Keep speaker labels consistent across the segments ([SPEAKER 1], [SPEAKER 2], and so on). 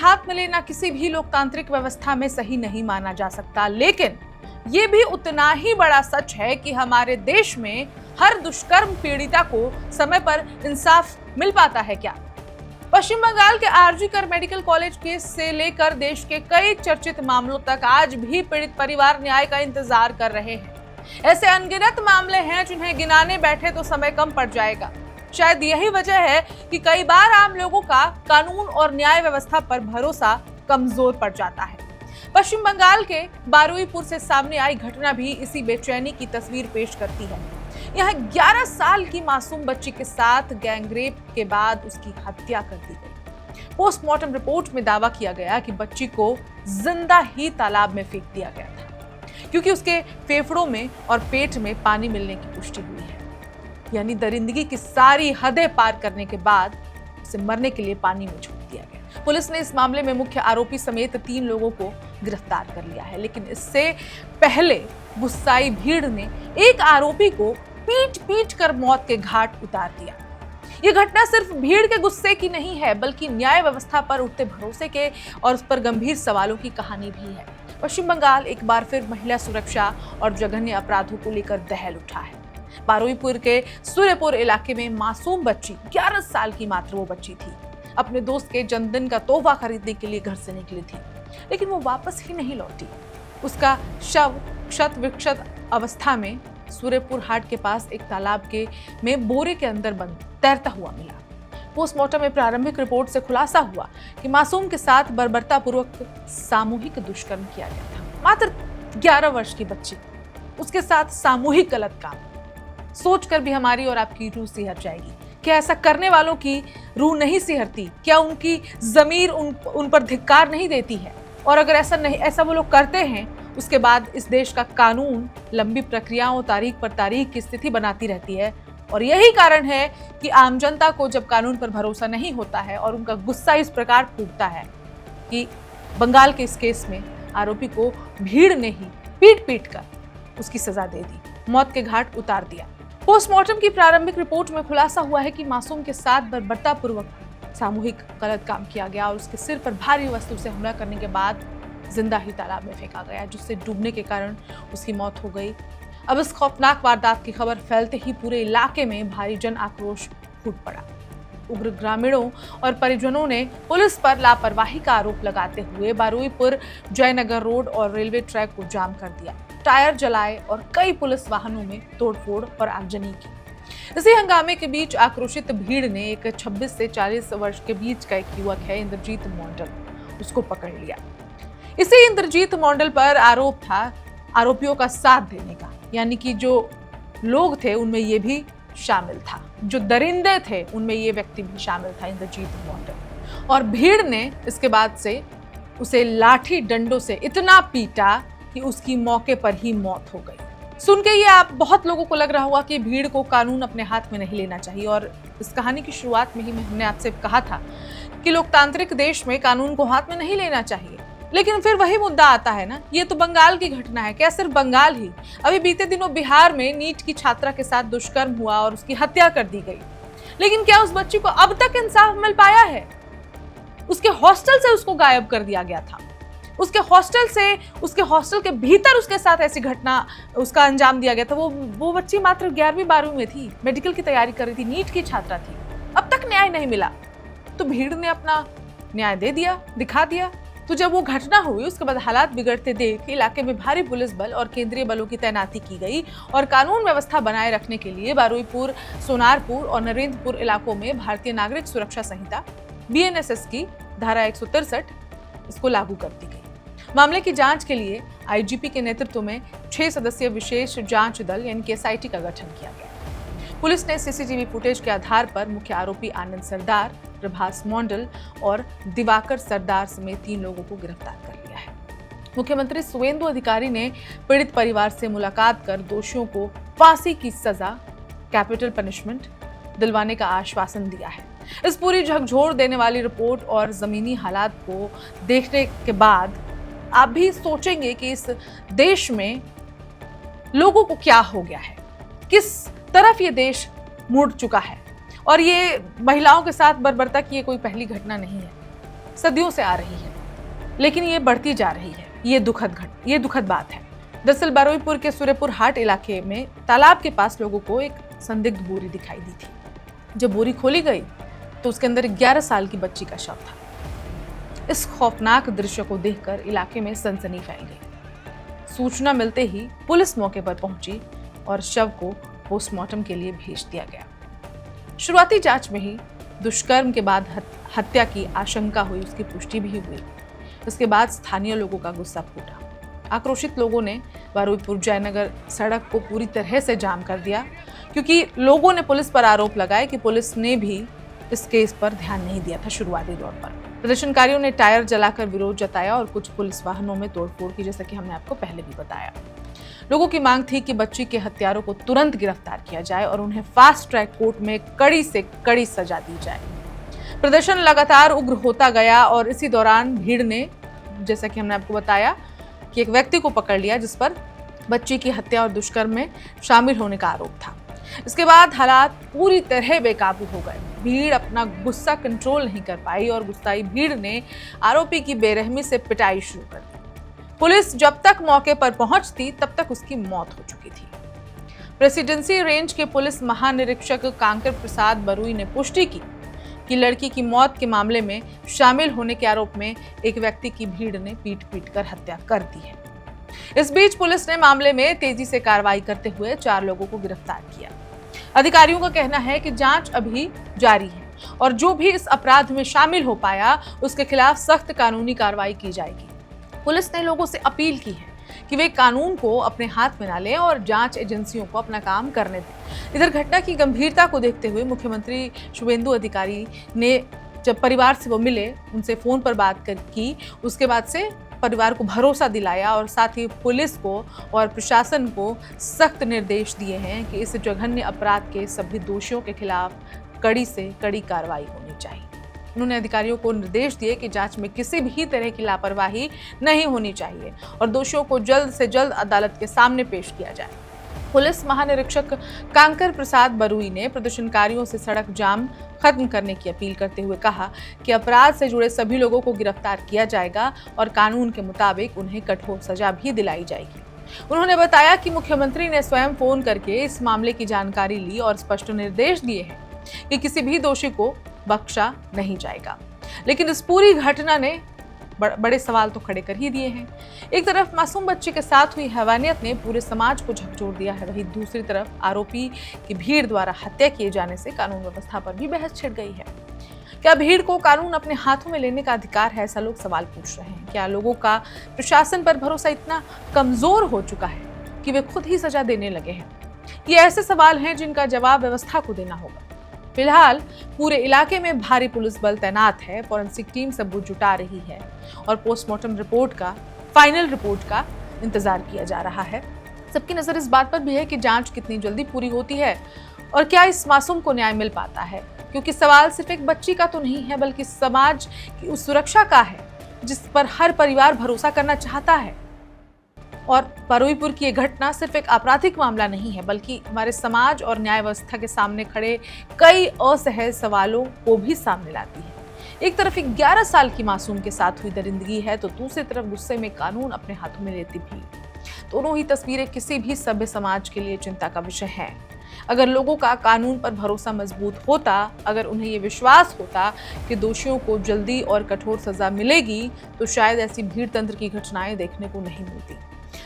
[SPEAKER 1] हाथ में लेना किसी भी लोकतांत्रिक व्यवस्था में सही नहीं माना जा सकता, लेकिन ये भी उतना ही बड़ा सच है कि हमारे देश में हर दुष्कर्म पीड़िता को समय पर इंसाफ मिल पाता है क्या? पश्चिम बंगाल के आरजी कर मेडिकल कॉलेज केस से लेकर देश के कई चर्चित मामलों तक आज भी पीड़ित परिवार न्याय का इंतजार कर रहे हैं। ऐसे अनगिनत मामले हैं जिन्हें गिनाने बैठे तो समय कम पड़ जाएगा। शायद यही वजह है कि कई बार आम लोगों का कानून और न्याय व्यवस्था पर भरोसा कमजोर पड़ जाता है। पश्चिम बंगाल के बारुईपुर से सामने आई घटना भी इसी बेचैनी की तस्वीर पेश करती है। यहाँ 11 साल की मासूम बच्ची के साथ गैंगरेप के बाद उसकी हत्या कर दी गई। पोस्टमार्टम रिपोर्ट में दावा किया गया कि बच्ची को जिंदा ही तालाब में फेंक दिया गया था, क्योंकि उसके फेफड़ों में और पेट में पानी मिलने की पुष्टि हुई है। यानी दरिंदगी की सारी हदें पार करने के बाद उसे मरने के लिए पानी में छोड़ दिया गया। पुलिस ने इस मामले में मुख्य आरोपी समेत 3 लोगों को गिरफ्तार कर लिया है, लेकिन इससे पहले गुस्साई भीड़ ने एक आरोपी को पीट पीट कर मौत के घाट उतार दिया। ये घटना सिर्फ भीड़ के गुस्से की नहीं है, बल्कि न्याय व्यवस्था पर उठते भरोसे के और उस पर गंभीर सवालों की कहानी भी है। पश्चिम बंगाल एक बार फिर महिला सुरक्षा और जघन्य अपराधों को लेकर दहल उठा है। बारुईपुर के सूर्यपुर इलाके में मासूम बच्ची, 11 साल की मात्र वो बच्ची थी, अपने दोस्त के जन्मदिन का तोहफा खरीदने के लिए घर से निकली थी, लेकिन वो वापस ही नहीं लौटी। उसका शव क्षत विक्षत अवस्था में सूर्यपुर हाट के पास एक तालाब में बोरे के अंदर बंद तैरता हुआ मिला। पोस्टमार्टम में प्रारंभिक रिपोर्ट से खुलासा हुआ कि मासूम के साथ बर्बरतापूर्वक सामूहिक दुष्कर्म किया गया था। मात्र 11 वर्ष की बच्ची, उसके साथ सामूहिक गलत काम। सोचकर भी हमारी और आपकी रूह सिहर जाएगी। क्या ऐसा करने वालों की रूह नहीं सिहरती? क्या उनकी जमीर उन पर धिक्कार नहीं देती है? और अगर ऐसा वो लोग करते हैं, उसके बाद इस देश का कानून लंबी प्रक्रियाओं, तारीख पर तारीख की स्थिति बनाती रहती है। और यही कारण है कि आम जनता को जब कानून पर भरोसा नहीं होता है और उनका गुस्सा इस प्रकार फूटता है कि बंगाल के इस केस में आरोपी को भीड़ ने ही पीट पीट कर उसकी सजा दे दी, मौत के घाट उतार दिया। पोस्टमार्टम की प्रारंभिक रिपोर्ट में खुलासा हुआ है कि मासूम के साथ बर्बरतापूर्वक सामूहिक गलत काम किया गया और उसके सिर पर भारी वस्तु से हमला करने के बाद जिंदा ही तालाब में फेंका गया, जिससे डूबने के कारण उसकी मौत हो गई। अब इस खौफनाक वारदात की खबर फैलते ही पूरे इलाके में भारी जन आक्रोश फूट पड़ा। उग्र ग्रामीणों और परिजनों ने पुलिस पर लापरवाही का आरोप लगाते हुए बारुईपुर जयनगर रोड और रेलवे ट्रैक को जाम कर दिया, टायर जलाए और कई पुलिस वाहनों में तोड़फोड़ और आगजनी की। इसी हंगामे के बीच आक्रोशित भीड़ ने एक 26 से 40 वर्ष के बीच का एक युवक है, इंद्रजीत मंडल, उसको पकड़ लिया। इसी इंद्रजीत मंडल पर आरोप था आरोपियों का साथ देने का, यानी कि जो लोग थे उनमें ये भी शामिल था, जो दरिंदे थे उनमें ये व्यक्ति भी शामिल था, इंद्रजीत मंडल। और भीड़ ने इसके बाद से उसे लाठी डंडों से इतना पीटा कि उसकी मौके पर ही मौत हो गई। सुन के ये आप बहुत लोगों को लग रहा होगा कि भीड़ को कानून अपने हाथ में नहीं लेना चाहिए, और इस कहानी की शुरुआत में ही हमने आपसे कहा था कि लोकतांत्रिक देश में कानून को हाथ में नहीं लेना चाहिए। लेकिन फिर वही मुद्दा आता है ना, ये तो बंगाल की घटना है। क्या सिर्फ बंगाल ही? अभी बीते दिनों बिहार में नीट की छात्रा के साथ दुष्कर्म हुआ और उसकी हत्या कर दी गई, लेकिन क्या उस बच्ची को अब तक इंसाफ मिल पाया है? उसके हॉस्टल से उसको गायब कर दिया गया था, उसके हॉस्टल के भीतर उसके साथ ऐसी घटना उसका अंजाम दिया गया था। वो बच्ची मात्र 11वीं 12वीं में थी, मेडिकल की तैयारी कर रही थी, नीट की छात्रा थी। अब तक न्याय नहीं मिला, तो भीड़ ने अपना न्याय दे दिया, दिखा दिया। तो जब वो घटना हुई, उसके बाद हालात बिगड़ते देख इलाके में भारी पुलिस बल और केंद्रीय बलों की तैनाती की गई और कानून व्यवस्था बनाए रखने के लिए बारुईपुर, सोनारपुर और नरेंद्रपुर इलाकों में भारतीय नागरिक सुरक्षा संहिता BNSS की धारा 163 इसको लागू कर दी गई। मामले की जांच के लिए IGP के नेतृत्व में 6 सदस्यीय विशेष जांच दल यानी कि SIT का गठन किया गया। पुलिस ने CCTV फुटेज के आधार पर मुख्य आरोपी आनंद सरदार, प्रभास मंडल और दिवाकर सरदार समेत 3 लोगों को गिरफ्तार कर लिया है। मुख्यमंत्री सुवेंदु अधिकारी ने पीड़ित परिवार से मुलाकात कर दोषियों को फांसी की सजा, कैपिटल पनिशमेंट दिलवाने का आश्वासन दिया है। इस पूरी झकझोर देने वाली रिपोर्ट और जमीनी हालात को देखने के बाद आप भी सोचेंगे कि इस देश में लोगों को क्या हो गया है, किस तरफ ये देश मुड़ चुका है। और ये महिलाओं के साथ बर्बरता की ये कोई पहली घटना नहीं है। सदियों से आ रही है, लेकिन ये बढ़ती जा रही है। ये दुखद बात है। दरअसल बरुईपुर के सूर्यपुर हाट इलाके में तालाब के पास लोगों को एक संदिग्ध बोरी दिखाई दी थी। जब बोरी खोली गई तो उसके अंदर 11 साल की बच्ची का शव था। इस खौफनाक दृश्य को देखकर इलाके में सनसनी फैल गई। सूचना मिलते ही पुलिस मौके पर पहुंची और शव को पोस्टमार्टम के लिए भेज दिया गया। शुरुआती जांच में ही दुष्कर्म के बाद हत्या की आशंका हुई, उसकी पुष्टि भी हुई। इसके बाद स्थानीय लोगों का गुस्सा फूटा। आक्रोशित लोगों ने बरुईपुर जयनगर सड़क को पूरी तरह से जाम कर दिया, क्योंकि लोगों ने पुलिस पर आरोप लगाए कि पुलिस ने भी इस केस पर ध्यान नहीं दिया था शुरुआती दौर पर। प्रदर्शनकारियों ने टायर जलाकर विरोध जताया और कुछ पुलिस वाहनों में तोड़फोड़ की, जैसा कि हमने आपको पहले भी बताया। लोगों की मांग थी कि बच्ची के हत्यारों को तुरंत गिरफ्तार किया जाए और उन्हें फास्ट ट्रैक कोर्ट में कड़ी से कड़ी सजा दी जाए। प्रदर्शन लगातार उग्र होता गया और इसी दौरान भीड़ ने, जैसा कि हमने आपको बताया, कि एक व्यक्ति को पकड़ लिया जिस पर बच्ची की हत्या और दुष्कर्म में शामिल होने का आरोप था। इसके बाद हालात पूरी तरह बेकाबू हो गए। भीड़ अपना गुस्सा कंट्रोल नहीं कर पाई और गुस्साई भीड़ ने आरोपी की बेरहमी से पिटाई शुरू कर दी। पुलिस जब तक मौके पर पहुंचती तब तक उसकी मौत हो चुकी थी। प्रेसिडेंसी रेंज के पुलिस महानिरीक्षक कांकर प्रसाद बरुई ने पुष्टि की कि लड़की की मौत के मामले में शामिल होने के आरोप में एक व्यक्ति की भीड़ ने पीट कर हत्या कर दी है। इस बीच पुलिस ने मामले में तेजी से कार्रवाई करते हुए 4 लोगों को गिरफ्तार किया। अधिकारियों का कहना है कि जांच अभी जारी है और जो भी इस अपराध में शामिल हो पाया उसके खिलाफ सख्त कानूनी कार्रवाई की जाएगी। पुलिस ने लोगों से अपील की है कि वे कानून को अपने हाथ में ना लें और जांच एजेंसियों को अपना काम करने दें। इधर घटना की गंभीरता को देखते हुए मुख्यमंत्री शुभेंदु अधिकारी ने जब परिवार से वो मिले, उनसे फोन पर बात की, उसके बाद से परिवार को भरोसा दिलाया और साथ ही पुलिस को और प्रशासन को सख्त निर्देश दिए हैं कि इस जघन्य अपराध के सभी दोषियों के खिलाफ कड़ी से कड़ी कार्रवाई होनी चाहिए। उन्होंने अधिकारियों को निर्देश दिए कि जांच में किसी भी तरह की लापरवाही नहीं होनी चाहिए और दोषियों को जल्द से जल्द अदालत के सामने पेश किया जाए। पुलिस महानिरीक्षक कांकर प्रसाद बरुई ने प्रदर्शनकारियों से सड़क जाम खत्म करने की अपील करते हुए कहा कि अपराध से जुड़े सभी लोगों को गिरफ्तार किया जाएगा और कानून के मुताबिक उन्हें कठोर सजा भी दिलाई जाएगी। उन्होंने बताया कि मुख्यमंत्री ने स्वयं फोन करके इस मामले की जानकारी ली और स्पष्ट निर्देश दिए हैं कि किसी भी दोषी को बख्शा नहीं जाएगा। लेकिन इस पूरी घटना ने बड़े सवाल तो खड़े कर ही दिए हैं। एक तरफ मासूम बच्ची के साथ हुई हैवानियत ने पूरे समाज को झकझोर दिया है, वहीं दूसरी तरफ आरोपी की भीड़ द्वारा हत्या किए जाने से कानून व्यवस्था पर भी बहस छिड़ गई है। क्या भीड़ को कानून अपने हाथों में लेने का अधिकार है, ऐसा लोग सवाल पूछ रहे हैं। क्या लोगों का प्रशासन पर भरोसा इतना कमजोर हो चुका है कि वे खुद ही सजा देने लगे हैं? ये ऐसे सवाल हैं जिनका जवाब व्यवस्था को देना होगा। फिलहाल पूरे इलाके में भारी पुलिस बल तैनात है, फॉरेंसिक टीम सबूत जुटा रही है और पोस्टमार्टम फाइनल रिपोर्ट का इंतजार किया जा रहा है। सबकी नजर इस बात पर भी है कि जांच कितनी जल्दी पूरी होती है और क्या इस मासूम को न्याय मिल पाता है, क्योंकि सवाल सिर्फ एक बच्ची का तो नहीं है बल्कि समाज की उस सुरक्षा का है जिस पर हर परिवार भरोसा करना चाहता है। और बरुईपुर की ये घटना सिर्फ एक आपराधिक मामला नहीं है बल्कि हमारे समाज और न्याय व्यवस्था के सामने खड़े कई असहज सवालों को भी सामने लाती है। एक तरफ 11 साल की मासूम के साथ हुई दरिंदगी है तो दूसरी तरफ गुस्से में कानून अपने हाथों में लेती भी। दोनों ही तस्वीरें किसी भी सभ्य समाज के लिए चिंता का विषय है। अगर लोगों का कानून पर भरोसा मजबूत होता, अगर उन्हें ये विश्वास होता कि दोषियों को जल्दी और कठोर सजा मिलेगी, तो शायद ऐसी भीड़ तंत्र की घटनाएं देखने को नहीं मिलती।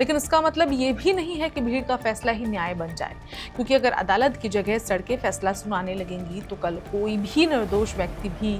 [SPEAKER 1] लेकिन इसका मतलब ये भी नहीं है कि भीड़ का फैसला ही न्याय बन जाए, क्योंकि अगर अदालत की जगह सड़कें फैसला सुनाने लगेंगी तो कल कोई भी निर्दोष व्यक्ति भी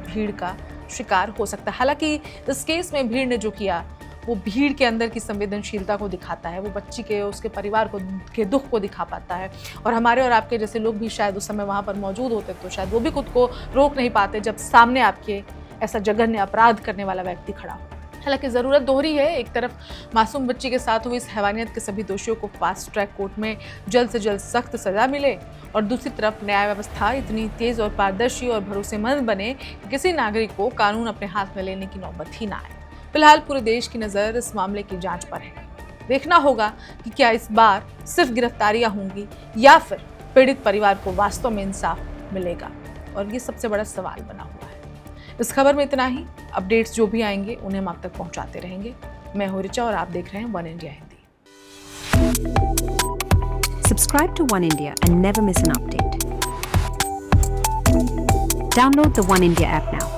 [SPEAKER 1] भीड़ का शिकार हो सकता है। हालांकि इस केस में भीड़ ने जो किया वो भीड़ के अंदर की संवेदनशीलता को दिखाता है, वो बच्ची के उसके परिवार के दुख को दिखा पाता है। और हमारे और आपके जैसे लोग भी शायद उस समय वहाँ पर मौजूद होते तो शायद वो भी खुद को रोक नहीं पाते जब सामने आपके ऐसा जघन्य अपराध करने वाला व्यक्ति खड़ा हो। हालांकि ज़रूरत दोहरी है, एक तरफ मासूम बच्ची के साथ हुई इस हैवानियत के सभी दोषियों को फास्ट ट्रैक कोर्ट में जल्द से जल्द सख्त सजा मिले और दूसरी तरफ न्याय व्यवस्था इतनी तेज और पारदर्शी और भरोसेमंद बने कि किसी नागरिक को कानून अपने हाथ में लेने की नौबत ही ना आए। फिलहाल पूरे देश की नज़र इस मामले की जांच पर है। देखना होगा कि क्या इस बार सिर्फ गिरफ्तारियां होंगी या फिर पीड़ित परिवार को वास्तव में इंसाफ मिलेगा, और ये सबसे बड़ा सवाल बना हुआ है। इस खबर में इतना ही। अपडेट्स जो भी आएंगे उन्हें हम आप तक पहुंचाते रहेंगे। मैं हूं ऋचा और आप देख रहे हैं one India Hindi.
[SPEAKER 2] Subscribe to One India and never miss an update. Download the One India app now.